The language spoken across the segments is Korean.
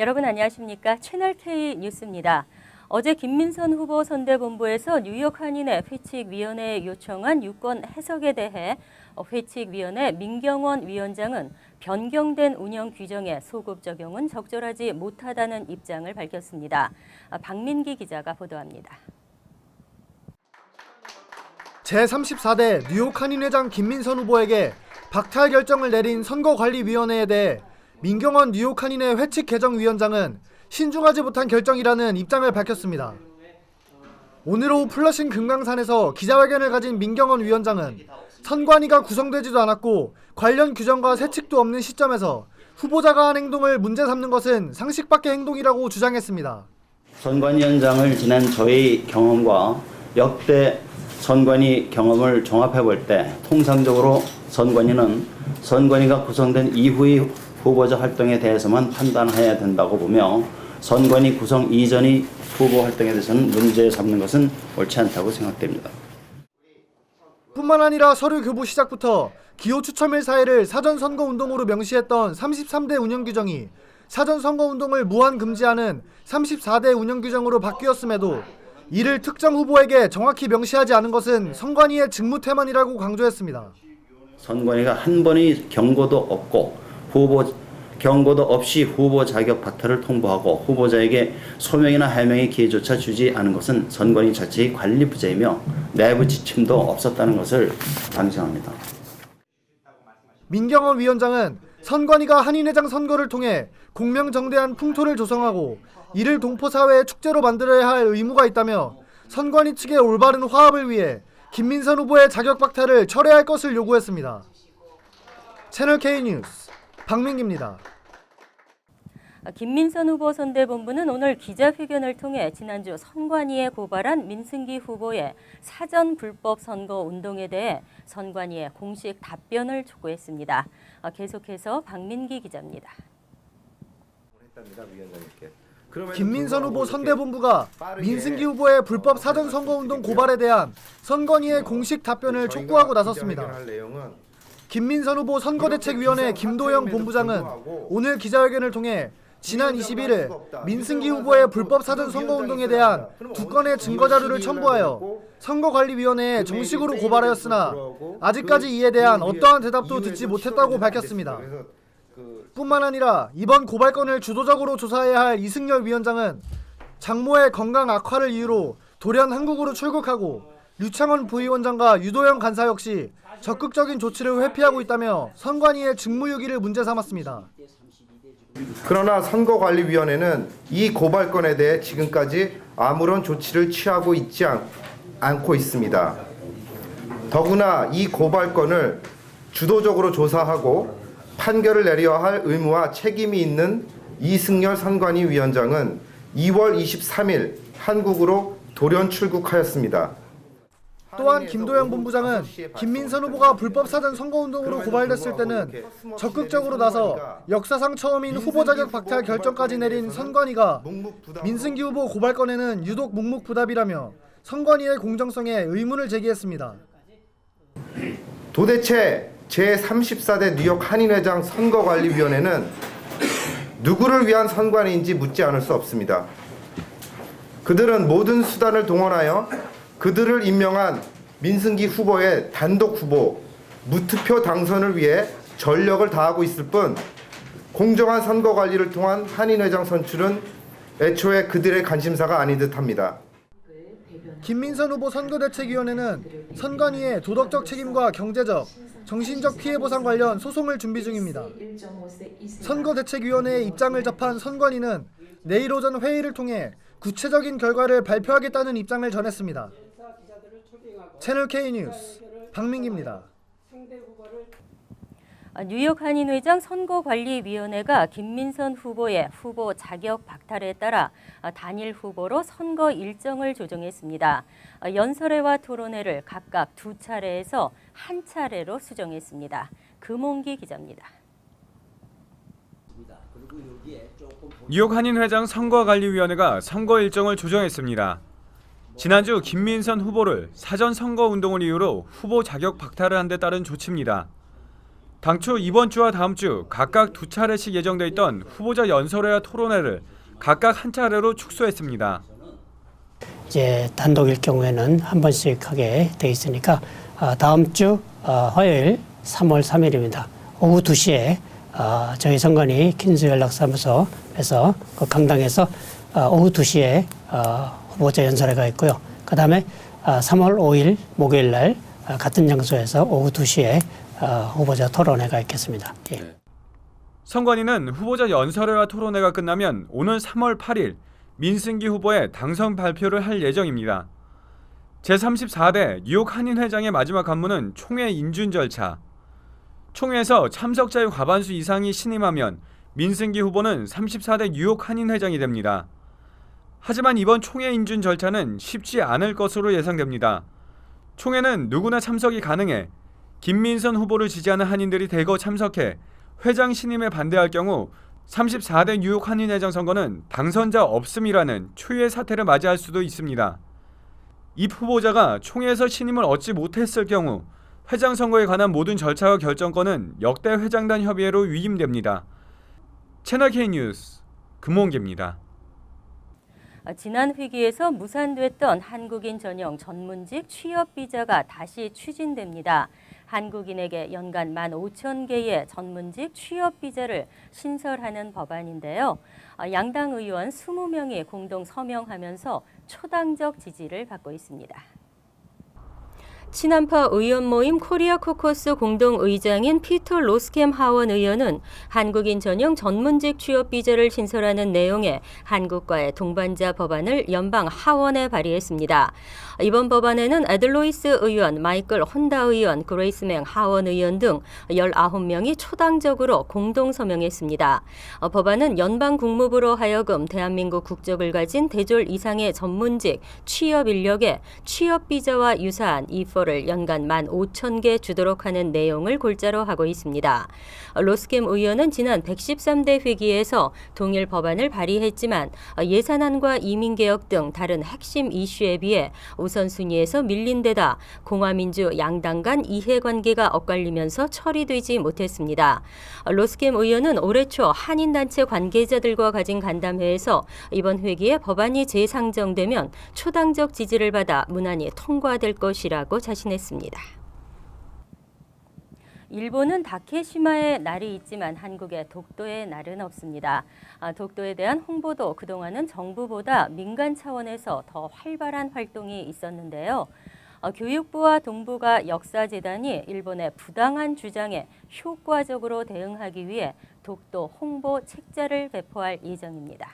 여러분 안녕하십니까? 채널K 뉴스입니다. 어제 김민선 후보 선대본부에서 뉴욕 한인회 회칙위원회에 요청한 유권 해석에 대해 회칙위원회 민경원 위원장은 변경된 운영 규정의 소급 적용은 적절하지 못하다는 입장을 밝혔습니다. 박민기 기자가 보도합니다. 제34대 뉴욕 한인회장 김민선 후보에게 박탈 결정을 내린 선거관리위원회에 대해 민경원 뉴욕 한인회 회칙 개정위원장은 신중하지 못한 결정이라는 입장을 밝혔습니다. 오늘 오후 플러싱 금강산에서 기자회견을 가진 민경원 위원장은 선관위가 구성되지도 않았고 관련 규정과 세칙도 없는 시점에서 후보자가 한 행동을 문제 삼는 것은 상식 밖의 행동이라고 주장했습니다. 선관위원장을 지낸 저의 경험과 역대 선관위 경험을 종합해 볼 때 통상적으로 선관위는 선관위가 구성된 이후의 후보자 활동에 대해서만 판단해야 된다고 보며 선관위 구성 이전의 후보 활동에 대해서는 문제 삼는 것은 옳지 않다고 생각됩니다. 뿐만 아니라 서류 교부 시작부터 기호 추첨일 사회를 사전선거운동으로 명시했던 33대 운영규정이 사전선거운동을 무한 금지하는 34대 운영규정으로 바뀌었음에도 이를 특정 후보에게 정확히 명시하지 않은 것은 선관위의 직무태만이라고 강조했습니다. 선관위가 한 번의 경고도 없고 경고도 없이 후보 자격 박탈을 통보하고 후보자에게 소명이나 해명의 기회조차 주지 않은 것은 선관위 자체의 관리 부재이며 내부 지침도 없었다는 것을 반성합니다. 민경원 위원장은 선관위가 한인회장 선거를 통해 공명정대한 풍토를 조성하고 이를 동포사회의 축제로 만들어야 할 의무가 있다며 선관위 측의 올바른 화합을 위해 김민선 후보의 자격 박탈을 철회할 것을 요구했습니다. 채널K 뉴스 박민기입니다. 김민선 후보 선대본부는 오늘 기자회견을 통해 지난주 선관위에 고발한 민승기 후보의 사전 불법 선거 운동에 대해 선관위에 공식 답변을 촉구했습니다. 계속해서 박민기 기자입니다. 김민선 후보 선대본부가 민승기 후보의 불법 사전 선거운동 고발에 대한 선관위의 공식 답변을 촉구하고 나섰습니다. 김민선 후보 선거대책위원회 김도영 본부장은 오늘 기자회견을 통해 지난 21일 민승기 후보의 불법 사전 선거운동에 대한 2건의 증거자료를 첨부하여 선거관리위원회에 정식으로 고발하였으나 아직까지 이에 대한 어떠한 대답도 듣지 못했다고 밝혔습니다. 뿐만 아니라 이번 고발건을 주도적으로 조사해야 할 이승열 위원장은 장모의 건강 악화를 이유로 돌연 한국으로 출국하고 류창원 부위원장과 유도영 간사 역시 적극적인 조치를 회피하고 있다며 선관위의 직무유기를 문제 삼았습니다. 그러나 선거관리위원회는 이 고발건에 대해 지금까지 아무런 조치를 취하고 있지 않고 있습니다. 더구나 이 고발건을 주도적으로 조사하고 판결을 내려야 할 의무와 책임이 있는 이승열 선관위 위원장은 2월 23일 한국으로 돌연 출국하였습니다. 또한 김도영 본부장은 김민선 후보가 불법 사전 선거운동으로 고발됐을 때는 적극적으로 나서 역사상 처음인 후보 자격 박탈 결정까지 내린 선관위가 민승기 후보 고발건에는 유독 묵묵부답이라며 선관위의 공정성에 의문을 제기했습니다. 도대체 제34대 뉴욕 한인회장 선거관리위원회는 누구를 위한 선관위인지 묻지 않을 수 없습니다. 그들은 모든 수단을 동원하여 그들을 임명한 민승기 후보의 단독 후보 무투표 당선을 위해 전력을 다하고 있을 뿐 공정한 선거 관리를 통한 한인회장 선출은 애초에 그들의 관심사가 아닌 듯합니다. 김민선 후보 선거대책위원회는 선관위의 도덕적 책임과 경제적, 정신적 피해 보상 관련 소송을 준비 중입니다. 선거대책위원회의 입장을 접한 선관위는 내일 오전 회의를 통해 구체적인 결과를 발표하겠다는 입장을 전했습니다. 채널K 뉴스 박민기입니다. 뉴욕 한인회장 선거관리위원회가 김민선 후보의 후보 자격 박탈에 따라 단일 후보로 선거 일정을 조정했습니다. 연설회와 토론회를 각각 2차례에서 1차례로 수정했습니다. 금홍기 기자입니다. 뉴욕 한인회장 선거관리위원회가 선거 일정을 조정했습니다. 지난주 김민선 후보를 사전 선거운동을 이유로 후보 자격 박탈을 한 데 따른 조치입니다. 당초 이번 주와 다음 주 각각 2차례씩 예정돼 있던 후보자 연설회와 토론회를 각각 한 차례로 축소했습니다. 이제 단독일 경우에는 한 번씩 하게 돼 있으니까 다음 주 화요일 3월 3일입니다. 오후 2시에 저희 선관위 kin수연락사무소에서 그 강당에서 오후 2시에 후보자 연설회가 있고요. 그다음에 3월 5일 목요일 날 같은 장소에서 오후 2시에 후보자 토론회가 있겠습니다. 예. 선관위는 후보자 연설회와 토론회가 끝나면 오는 3월 8일 민승기 후보의 당선 발표를 할 예정입니다. 제34대 뉴욕 한인회장의 마지막 관문은 총회 인준 절차. 총회에서 참석자의 과반수 이상이 신임하면 민승기 후보는 34대 뉴욕 한인회장이 됩니다. 하지만 이번 총회 인준 절차는 쉽지 않을 것으로 예상됩니다. 총회는 누구나 참석이 가능해 김민선 후보를 지지하는 한인들이 대거 참석해 회장 신임에 반대할 경우 34대 뉴욕 한인회장 선거는 당선자 없음이라는 초유의 사태를 맞이할 수도 있습니다. 이 후보자가 총회에서 신임을 얻지 못했을 경우 회장 선거에 관한 모든 절차와 결정권은 역대 회장단 협의회로 위임됩니다. 채널K 뉴스 금홍기입니다. 지난 회기에서 무산됐던 한국인 전용 전문직 취업 비자가 다시 추진됩니다. 한국인에게 연간 15,000개의 전문직 취업 비자를 신설하는 법안인데요. 양당 의원 20명이 공동 서명하면서 초당적 지지를 받고 있습니다. 친한파 의원 모임 코리아 코커스 공동의장인 피터 로스캠 하원 의원은 한국인 전용 전문직 취업 비자를 신설하는 내용의 한국과의 동반자 법안을 연방 하원에 발의했습니다. 이번 법안에는 에들로이스 의원, 마이클 혼다 의원, 그레이스맹 하원 의원 등 19명이 초당적으로 공동 서명했습니다. 법안은 연방 국무부로 하여금 대한민국 국적을 가진 대졸 이상의 전문직 취업 인력에 취업 비자와 유사한 이퍼를 연간 15,000개 주도록 하는 내용을 골자로 하고 있습니다. 로스캠 의원은 지난 113대 회기에서 동일 법안을 발의했지만 예산안과 이민개혁 등 다른 핵심 이슈에 비해 우선순위에서 밀린 데다 공화민주 양당 간 이해관계가 엇갈리면서 처리되지 못했습니다. 로스캠 의원은 올해 초 한인단체 관계자들과 가진 간담회에서 이번 회기에 법안이 재상정되면 초당적 지지를 받아 무난히 통과될 것이라고 자신했습니다. 일본은 다케시마의 날이 있지만 한국의 독도의 날은 없습니다. 독도에 대한 홍보도 그동안은 정부보다 민간 차원에서 더 활발한 활동이 있었는데요. 교육부와 동북아 역사재단이 일본의 부당한 주장에 효과적으로 대응하기 위해 독도 홍보 책자를 배포할 예정입니다.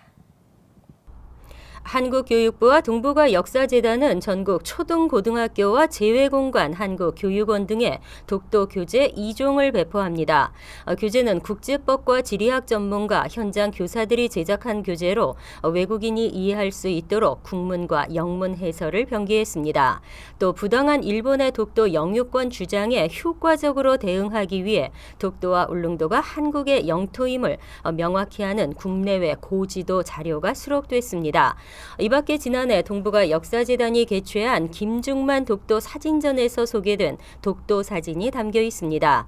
한국교육부와 동북아 역사재단은 전국 초등고등학교와 재외공관, 한국교육원 등의 독도 교재 2종을 배포합니다. 교재는 국제법과 지리학 전문가, 현장 교사들이 제작한 교재로 외국인이 이해할 수 있도록 국문과 영문 해설을 병기했습니다. 또 부당한 일본의 독도 영유권 주장에 효과적으로 대응하기 위해 독도와 울릉도가 한국의 영토임을 명확히 하는 국내외 고지도 자료가 수록됐습니다. 이 밖에 지난해 동북아 역사재단이 개최한 김중만 독도 사진전에서 소개된 독도 사진이 담겨 있습니다.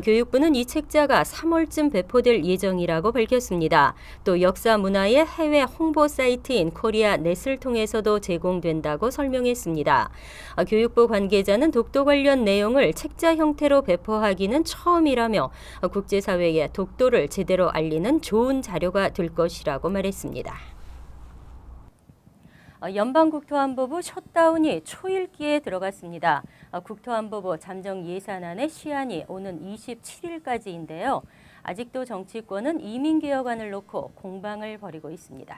교육부는 이 책자가 3월쯤 배포될 예정이라고 밝혔습니다. 또 역사 문화의 해외 홍보 사이트인 코리아넷을 통해서도 제공된다고 설명했습니다. 교육부 관계자는 독도 관련 내용을 책자 형태로 배포하기는 처음이라며 국제사회에 독도를 제대로 알리는 좋은 자료가 될 것이라고 말했습니다. 연방국토안보부 셧다운이 초읽기에 들어갔습니다. 국토안보부 잠정예산안의 시한이 오는 27일까지인데요. 아직도 정치권은 이민개혁안을 놓고 공방을 벌이고 있습니다.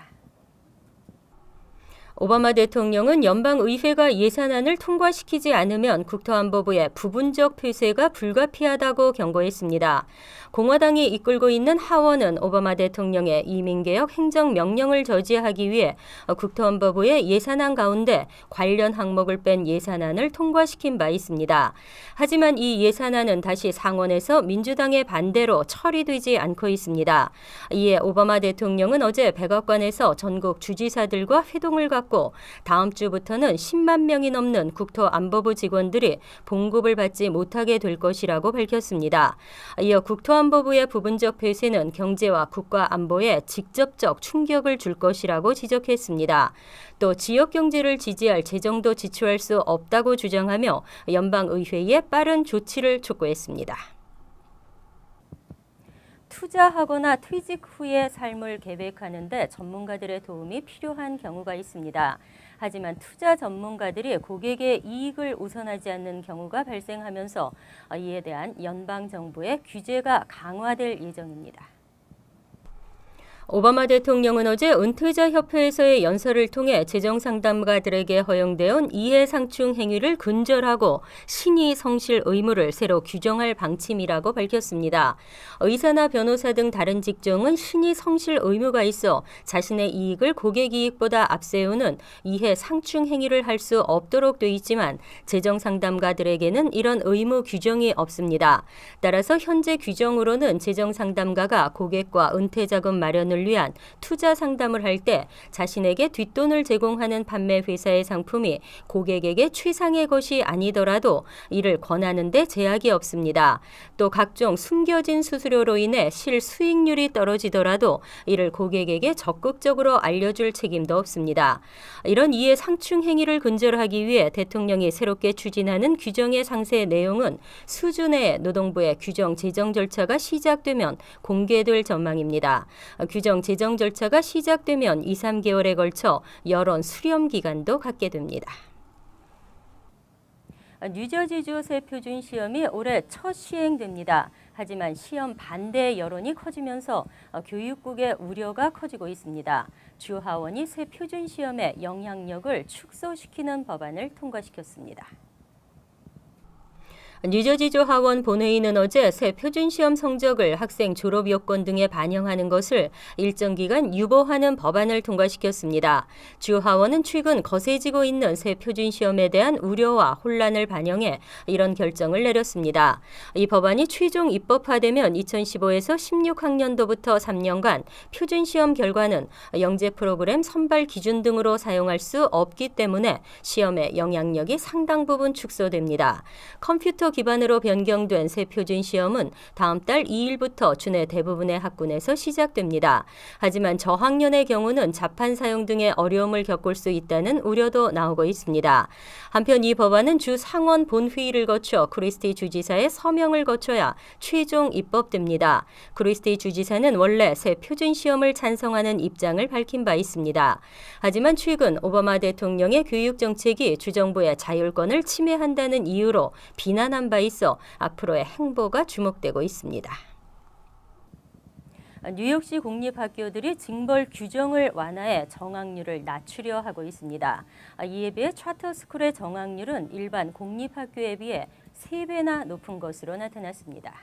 오바마 대통령은 연방의회가 예산안을 통과시키지 않으면 국토안보부의 부분적 폐쇄가 불가피하다고 경고했습니다. 공화당이 이끌고 있는 하원은 오바마 대통령의 이민개혁 행정명령을 저지하기 위해 국토안보부의 예산안 가운데 관련 항목을 뺀 예산안을 통과시킨 바 있습니다. 하지만 이 예산안은 다시 상원에서 민주당의 반대로 처리되지 않고 있습니다. 이에 오바마 대통령은 어제 백악관에서 전국 주지사들과 회동을 갖고 밝혔고 다음 주부터는 10만 명이 넘는 국토안보부 직원들이 봉급을 받지 못하게 될 것이라고 밝혔습니다. 이어 국토안보부의 부분적 폐쇄는 경제와 국가 안보에 직접적 충격을 줄 것이라고 지적했습니다. 또 지역 경제를 지지할 재정도 지출할 수 없다고 주장하며 연방의회에 빠른 조치를 촉구했습니다. 투자하거나 퇴직 후의 삶을 계획하는데 전문가들의 도움이 필요한 경우가 있습니다. 하지만 투자 전문가들이 고객의 이익을 우선하지 않는 경우가 발생하면서 이에 대한 연방정부의 규제가 강화될 예정입니다. 오바마 대통령은 어제 은퇴자 협회에서의 연설을 통해 재정상담가들에게 허용되어 이해상충 행위를 근절하고 신의 성실 의무를 새로 규정할 방침이라고 밝혔습니다. 의사나 변호사 등 다른 직종은 신의 성실 의무가 있어 자신의 이익을 고객 이익보다 앞세우는 이해상충 행위를 할 수 없도록 돼 있지만 재정상담가들에게는 이런 의무 규정이 없습니다. 따라서 현재 규정으로는 재정상담가가 고객과 은퇴자금 마련을 위한 투자 상담을 할 때 자신에게 뒷돈을 제공하는 판매 회사의 상품이 고객에게 최상의 것이 아니더라도 이를 권하는 데 제약이 없습니다. 또 각종 숨겨진 수수료로 인해 실수익률이 떨어지더라도 이를 고객에게 적극적으로 알려줄 책임도 없습니다. 이런 이해 상충 행위를 근절하기 위해 대통령이 새롭게 추진하는 규정의 상세 내용은 수준의 노동부의 규정 제정 절차가 시작되면 공개될 전망입니다. 규정 제정 절차가 시작되면 2-3개월에 걸쳐 여론 수렴 기간도 갖게 됩니다. 뉴저지주 새 표준 시험이 올해 첫 시행됩니다. 하지만 시험 반대 여론이 커지면서 교육국의 우려가 커지고 있습니다. 주 하원이 새 표준 시험의 영향력을 축소시키는 법안을 통과시켰습니다. 뉴저지주 하원 본회의는 어제 새 표준시험 성적을 학생 졸업 요건 등에 반영하는 것을 일정 기간 유보하는 법안을 통과시켰습니다. 주 하원은 최근 거세지고 있는 새 표준시험에 대한 우려와 혼란을 반영해 이런 결정을 내렸습니다. 이 법안이 최종 입법화되면 2015에서 16학년도부터 3년간 표준시험 결과는 영재 프로그램 선발 기준 등으로 사용할 수 없기 때문에 시험의 영향력이 상당 부분 축소됩니다. 컴퓨터 기반으로 변경된 새 표준 시험은 다음 달 2일부터 주내 대부분의 학군에서 시작됩니다. 하지만 저학년의 경우는 자판 사용 등의 어려움을 겪을 수 있다는 우려도 나오고 있습니다. 한편 이 법안은 주 상원 본회의를 거쳐 크리스티 주지사의 서명을 거쳐야 최종 입법됩니다. 크리스티 주지사는 원래 새 표준 시험을 찬성하는 입장을 밝힌 바 있습니다. 하지만 최근 오바마 대통령의 교육 정책이 주정부의 자율권을 침해한다는 이유로 비난한 바 있어 앞으로의 행보가 주목되고 있습니다. 뉴욕시 공립학교들이 징벌 규정을 완화해 정학률을 낮추려 하고 있습니다. 이에 비해 차터스쿨의 정학률은 일반 공립학교에 비해 3배나 높은 것으로 나타났습니다.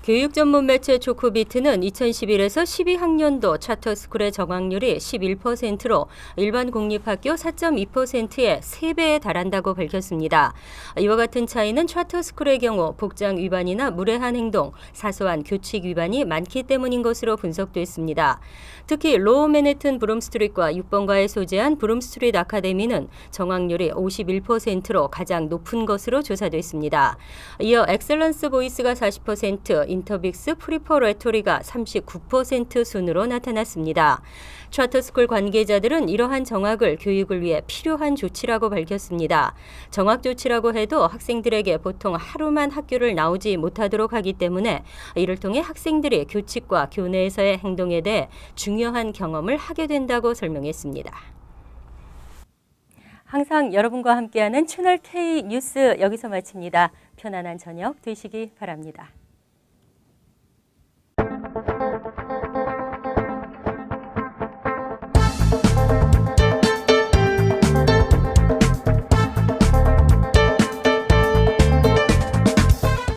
교육 전문 매체 조코비트는 2011에서 12학년도 차터스쿨의 정학률이 11%로 일반 공립학교 4.2%의 3배에 달한다고 밝혔습니다. 이와 같은 차이는 차터스쿨의 경우 복장 위반이나 무례한 행동, 사소한 규칙 위반이 많기 때문인 것으로 분석됐습니다. 특히 로우 맨해튼 브룸스트릿과 6번가에 소재한 브룸스트릿 아카데미는 정학률이 51%로 가장 높은 것으로 조사됐습니다. 이어 엑셀런스 보이스가 40%, 인터빅스 프리퍼레토리가 39% 순으로 나타났습니다. 차터스쿨 관계자들은 이러한 정학을 교육을 위해 필요한 조치라고 밝혔습니다. 정학 조치라고 해도 학생들에게 보통 하루만 학교를 나오지 못하도록 하기 때문에 이를 통해 학생들이 규칙과 교내에서의 행동에 대해 중요한 경험을 하게 된다고 설명했습니다. 항상 여러분과 함께하는 채널 K 뉴스 여기서 마칩니다. 편안한 저녁 되시기 바랍니다.